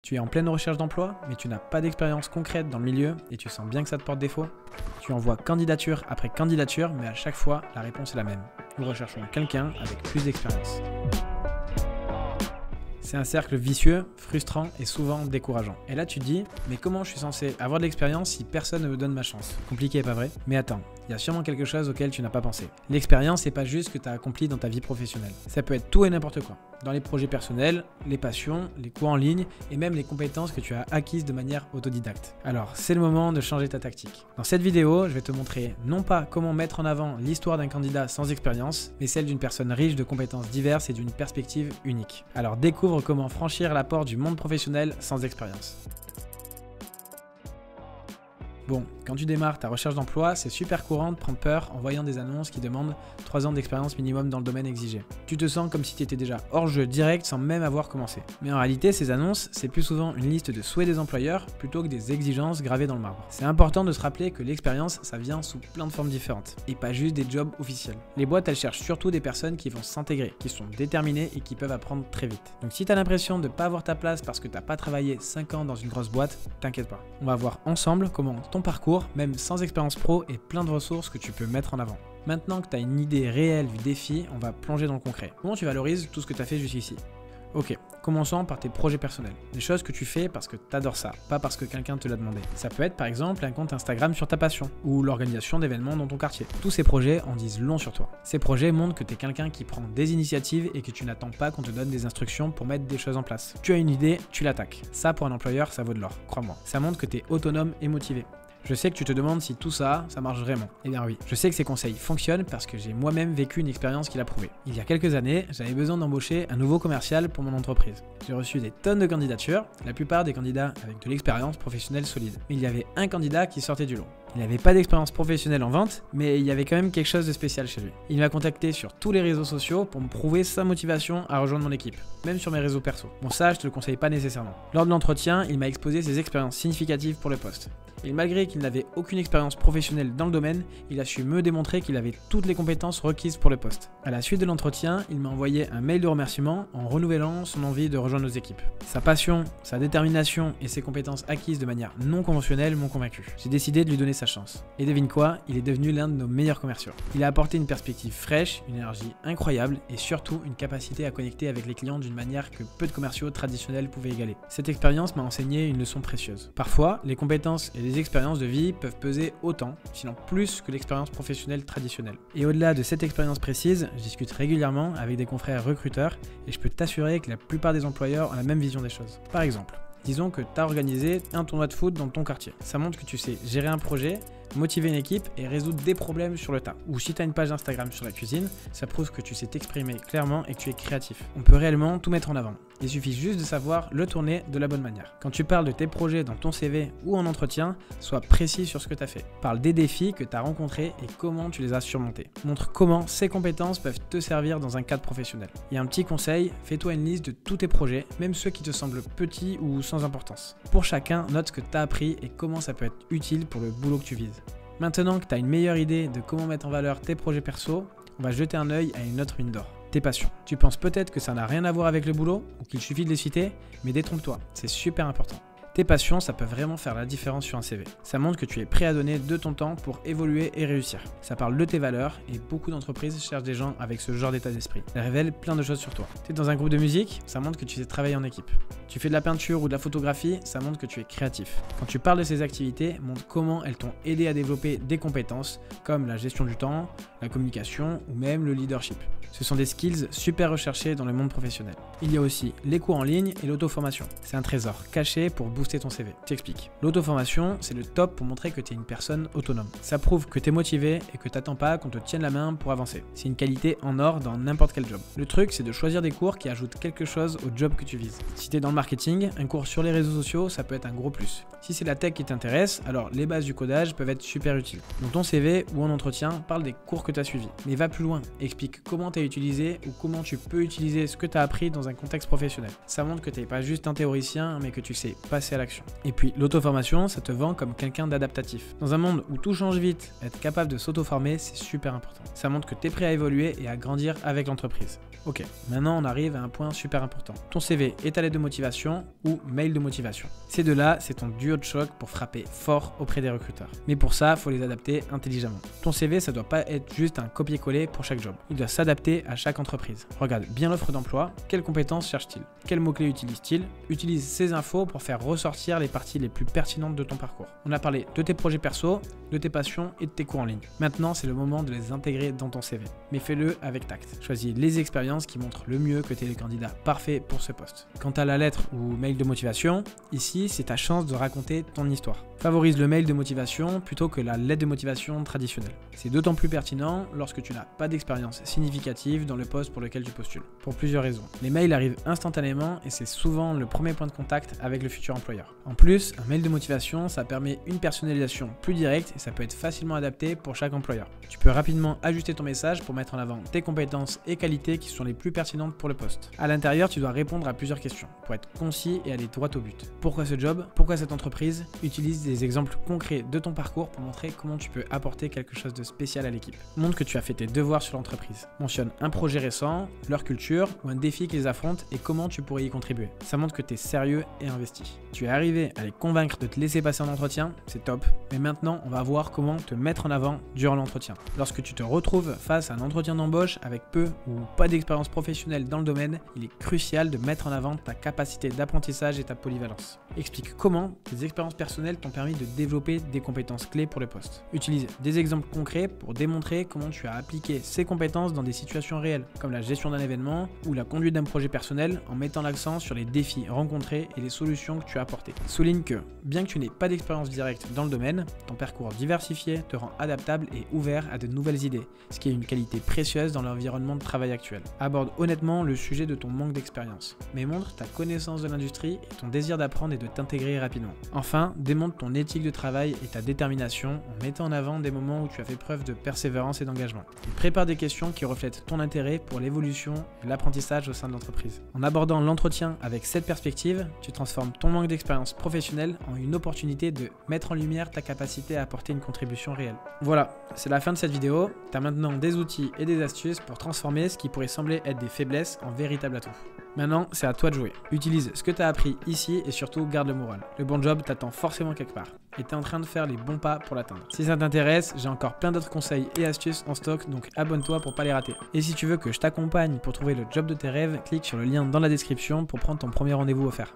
Tu es en pleine recherche d'emploi, mais tu n'as pas d'expérience concrète dans le milieu et tu sens bien que ça te porte défaut. Tu envoies candidature après candidature, mais à chaque fois, la réponse est la même. Nous recherchons quelqu'un avec plus d'expérience. C'est un cercle vicieux, frustrant et souvent décourageant. Et là tu te dis, mais comment je suis censé avoir de l'expérience si personne ne me donne ma chance? Compliqué, pas vrai? Mais attends, il y a sûrement quelque chose auquel tu n'as pas pensé. L'expérience, c'est pas juste ce que tu as accompli dans ta vie professionnelle. Ça peut être tout et n'importe quoi. Dans les projets personnels, les passions, les cours en ligne et même les compétences que tu as acquises de manière autodidacte. Alors, c'est le moment de changer ta tactique. Dans cette vidéo, je vais te montrer non pas comment mettre en avant l'histoire d'un candidat sans expérience, mais celle d'une personne riche de compétences diverses et d'une perspective unique. Alors découvre comment franchir la porte du monde professionnel sans expérience. Bon, quand tu démarres ta recherche d'emploi, c'est super courant de prendre peur en voyant des annonces qui demandent 3 ans d'expérience minimum dans le domaine exigé. Tu te sens comme si tu étais déjà hors jeu direct sans même avoir commencé. Mais en réalité, ces annonces, c'est plus souvent une liste de souhaits des employeurs plutôt que des exigences gravées dans le marbre. C'est important de se rappeler que l'expérience, ça vient sous plein de formes différentes et pas juste des jobs officiels. Les boîtes, elles cherchent surtout des personnes qui vont s'intégrer, qui sont déterminées et qui peuvent apprendre très vite. Donc si tu as l'impression de ne pas avoir ta place parce que tu n'as pas travaillé 5 ans dans une grosse boîte, t'inquiète pas. On va voir ensemble comment ton parcours, même sans expérience pro, et plein de ressources que tu peux mettre en avant. Maintenant que tu as une idée réelle du défi, on va plonger dans le concret. Comment tu valorises tout ce que tu as fait jusqu'ici? Ok, commençons par tes projets personnels. Des choses que tu fais parce que tu adores ça, pas parce que quelqu'un te l'a demandé. Ça peut être par exemple un compte Instagram sur ta passion, ou l'organisation d'événements dans ton quartier. Tous ces projets en disent long sur toi. Ces projets montrent que tu es quelqu'un qui prend des initiatives et que tu n'attends pas qu'on te donne des instructions pour mettre des choses en place. Tu as une idée, tu l'attaques. Ça pour un employeur, ça vaut de l'or, crois-moi. Ça montre que tu es autonome et motivé. Je sais que tu te demandes si tout ça, ça marche vraiment. Eh bien oui, je sais que ces conseils fonctionnent parce que j'ai moi-même vécu une expérience qui l'a prouvé. Il y a quelques années, j'avais besoin d'embaucher un nouveau commercial pour mon entreprise. J'ai reçu des tonnes de candidatures, la plupart des candidats avec de l'expérience professionnelle solide. Mais il y avait un candidat qui sortait du lot. Il n'avait pas d'expérience professionnelle en vente, mais il y avait quand même quelque chose de spécial chez lui. Il m'a contacté sur tous les réseaux sociaux pour me prouver sa motivation à rejoindre mon équipe, même sur mes réseaux perso. Bon ça, je te le conseille pas nécessairement. Lors de l'entretien, il m'a exposé ses expériences significatives pour le poste. Et malgré qu'il n'avait aucune expérience professionnelle dans le domaine, il a su me démontrer qu'il avait toutes les compétences requises pour le poste. À la suite de l'entretien, il m'a envoyé un mail de remerciement en renouvelant son envie de rejoindre nos équipes. Sa passion, sa détermination et ses compétences acquises de manière non conventionnelle m'ont convaincu. J'ai décidé de lui donner sa chance. Et devine quoi, il est devenu l'un de nos meilleurs commerciaux. Il a apporté une perspective fraîche, une énergie incroyable et surtout une capacité à connecter avec les clients d'une manière que peu de commerciaux traditionnels pouvaient égaler. Cette expérience m'a enseigné une leçon précieuse. Parfois, les compétences et les expériences de vie peuvent peser autant, sinon plus que l'expérience professionnelle traditionnelle. Et au-delà de cette expérience précise, je discute régulièrement avec des confrères recruteurs et je peux t'assurer que la plupart des employeurs ont la même vision des choses. Par exemple, disons que tu as organisé un tournoi de foot dans ton quartier. Ça montre que tu sais gérer un projet, motiver une équipe et résoudre des problèmes sur le tas. Ou si tu as une page Instagram sur la cuisine, ça prouve que tu sais t'exprimer clairement et que tu es créatif. On peut réellement tout mettre en avant. Il suffit juste de savoir le tourner de la bonne manière. Quand tu parles de tes projets dans ton CV ou en entretien, sois précis sur ce que tu as fait. Parle des défis que tu as rencontrés et comment tu les as surmontés. Montre comment ces compétences peuvent te servir dans un cadre professionnel. Et un petit conseil, fais-toi une liste de tous tes projets, même ceux qui te semblent petits ou sans importance. Pour chacun, note ce que tu as appris et comment ça peut être utile pour le boulot que tu vises. Maintenant que tu as une meilleure idée de comment mettre en valeur tes projets perso, on va jeter un œil à une autre mine d'or. Tes passions. Tu penses peut-être que ça n'a rien à voir avec le boulot ou qu'il suffit de les citer, mais détrompe-toi, c'est super important. Tes passions, ça peut vraiment faire la différence sur un CV. Ça montre que tu es prêt à donner de ton temps pour évoluer et réussir. Ça parle de tes valeurs et beaucoup d'entreprises cherchent des gens avec ce genre d'état d'esprit. Ça révèle plein de choses sur toi. Tu es dans un groupe de musique, ça montre que tu sais travailler en équipe. Tu fais de la peinture ou de la photographie, ça montre que tu es créatif. Quand tu parles de ces activités, montre comment elles t'ont aidé à développer des compétences comme la gestion du temps, la communication ou même le leadership. Ce sont des skills super recherchés dans le monde professionnel. Il y a aussi les cours en ligne et l'auto-formation. C'est un trésor caché pour booster ton CV. T'explique. L'auto-formation, c'est le top pour montrer que tu es une personne autonome. Ça prouve que tu es motivé et que tu n'attends pas qu'on te tienne la main pour avancer. C'est une qualité en or dans n'importe quel job. Le truc, c'est de choisir des cours qui ajoutent quelque chose au job que tu vises. Si tu es dans le marketing, un cours sur les réseaux sociaux, ça peut être un gros plus. Si c'est la tech qui t'intéresse, alors les bases du codage peuvent être super utiles. Dans ton CV ou en entretien, parle des cours que tu as suivis. Mais va plus loin. Explique comment tu as utilisé ou comment tu peux utiliser ce que tu as appris dans un contexte professionnel. Ça montre que tu n'es pas juste un théoricien, mais que tu sais passer à l'action. Et puis l'auto-formation, ça te vend comme quelqu'un d'adaptatif. Dans un monde où tout change vite, être capable de s'auto-former, c'est super important. Ça montre que tu es prêt à évoluer et à grandir avec l'entreprise. Ok, maintenant on arrive à un point super important. Ton CV est ta lettre de motivation ou mail de motivation. Ces deux-là, c'est ton duo de choc pour frapper fort auprès des recruteurs. Mais pour ça, il faut les adapter intelligemment. Ton CV, ça doit pas être juste un copier-coller pour chaque job. Il doit s'adapter à chaque entreprise. Regarde bien l'offre d'emploi, quelles compétences cherche-t-il? Quels mots-clés utilise-t-il? Utilise ces infos pour faire ressortir les parties les plus pertinentes de ton parcours. On a parlé de tes projets perso, de tes passions et de tes cours en ligne. Maintenant, c'est le moment de les intégrer dans ton CV. Mais fais-le avec tact. Choisis les expériences qui montrent le mieux que tu es le candidat parfait pour ce poste. Quant à la lettre ou mail de motivation, ici, c'est ta chance de raconter ton histoire. Favorise le mail de motivation plutôt que la lettre de motivation traditionnelle. C'est d'autant plus pertinent lorsque tu n'as pas d'expérience significative dans le poste pour lequel tu postules. Pour plusieurs raisons. Les mails arrivent instantanément et c'est souvent le premier point de contact avec le futur employeur. En plus, un mail de motivation, ça permet une personnalisation plus directe et ça peut être facilement adapté pour chaque employeur. Tu peux rapidement ajuster ton message pour mettre en avant tes compétences et qualités qui sont les plus pertinentes pour le poste. À l'intérieur, tu dois répondre à plusieurs questions pour être concis et aller droit au but. Pourquoi ce job? Pourquoi cette entreprise? Utilise des exemples concrets de ton parcours pour montrer comment tu peux apporter quelque chose de spécial à l'équipe. Montre que tu as fait tes devoirs sur l'entreprise. Mentionne un projet récent, leur culture ou un défi qu'ils affrontent et comment tu pourrais y contribuer. Ça montre que tu es sérieux et investi. Tu es arrivé à les convaincre de te laisser passer en entretien, c'est top. Mais maintenant, on va voir comment te mettre en avant durant l'entretien. Lorsque tu te retrouves face à un entretien d'embauche avec peu ou pas d'expérience professionnelle dans le domaine, il est crucial de mettre en avant ta capacité d'apprentissage et ta polyvalence. Explique comment tes expériences personnelles t'ont permis de développer des compétences clés pour le poste. Utilise des exemples concrets pour démontrer comment tu as appliqué ces compétences dans des situations réelles, comme la gestion d'un événement ou la conduite d'un projet personnel en mettant l'accent sur les défis rencontrés et les solutions que tu as apportées. Souligne que, bien que tu n'aies pas d'expérience directe dans le domaine, ton parcours diversifié te rend adaptable et ouvert à de nouvelles idées, ce qui est une qualité précieuse dans l'environnement de travail actuel. Aborde honnêtement le sujet de ton manque d'expérience, mais montre ta connaissance de l'industrie et ton désir d'apprendre et de t'intégrer rapidement. Enfin, démontre ton éthique de travail et ta détermination en mettant en avant des moments où tu as fait preuve de persévérance et d'engagement. Prépare des questions qui reflètent ton intérêt pour l'évolution et l'apprentissage au sein de l'entreprise. En abordant l'entretien avec cette perspective, tu transformes ton manque d'expérience professionnelle en une opportunité de mettre en lumière ta capacité à apporter une contribution réelle. Voilà, c'est la fin de cette vidéo. Tu as maintenant des outils et des astuces pour transformer ce qui pourrait sembler être des faiblesses en véritable atout. Maintenant, c'est à toi de jouer. Utilise ce que tu as appris ici et surtout garde le moral. Le bon job t'attend forcément quelque part et tu es en train de faire les bons pas pour l'atteindre. Si ça t'intéresse, j'ai encore plein d'autres conseils et astuces en stock, donc abonne-toi pour pas les rater. Et si tu veux que je t'accompagne pour trouver le job de tes rêves, clique sur le lien dans la description pour prendre ton premier rendez-vous offert.